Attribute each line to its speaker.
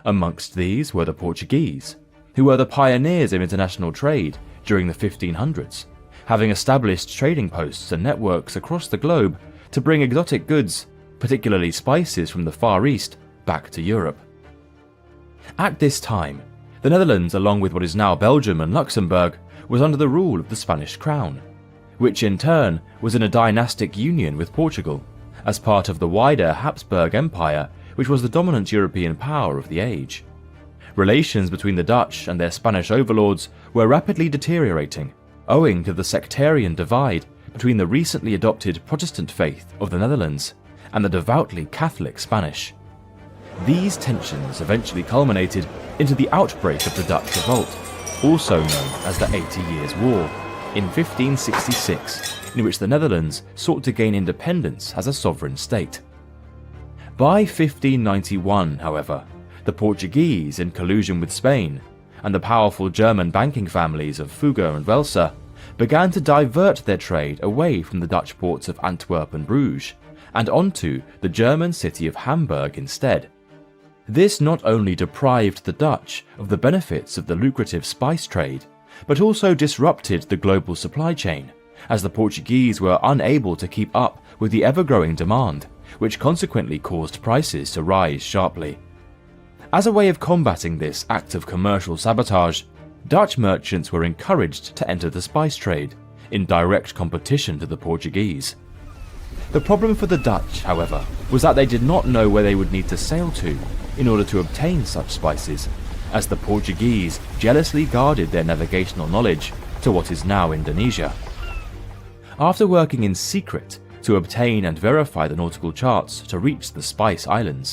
Speaker 1: Amongst these were the Portuguese, who were the pioneers of international trade during the 1500s, having established trading posts and networks across the globe to bring exotic goods, particularly spices from the Far East, back to Europe. At this time, the Netherlands, along with what is now Belgium and Luxembourg, was under the rule of the Spanish crown, which in turn was in a dynastic union with Portugal, as part of the wider Habsburg Empire, which was the dominant European power of the age. Relations between the Dutch and their Spanish overlords were rapidly deteriorating, owing to the sectarian divide between the recently adopted Protestant faith of the Netherlands and the devoutly Catholic Spanish. These tensions eventually culminated into the outbreak of the Dutch Revolt, also known as the 80 Years' War, in 1566, in which the Netherlands sought to gain independence as a sovereign state. By 1591, however, the Portuguese, in collusion with Spain, and the powerful German banking families of Fugger and Welser, began to divert their trade away from the Dutch ports of Antwerp and Bruges, and onto the German city of Hamburg instead. This not only deprived the Dutch of the benefits of the lucrative spice trade, but also disrupted the global supply chain, as the Portuguese were unable to keep up with the ever-growing demand, which consequently caused prices to rise sharply. As a way of combating this act of commercial sabotage, Dutch merchants were encouraged to enter the spice trade, in direct competition to the Portuguese. The problem for the Dutch, however, was that they did not know where they would need to sail to in order to obtain such spices, as the Portuguese jealously guarded their navigational knowledge to what is now Indonesia. After working in secret to obtain and verify the nautical charts to reach the Spice Islands,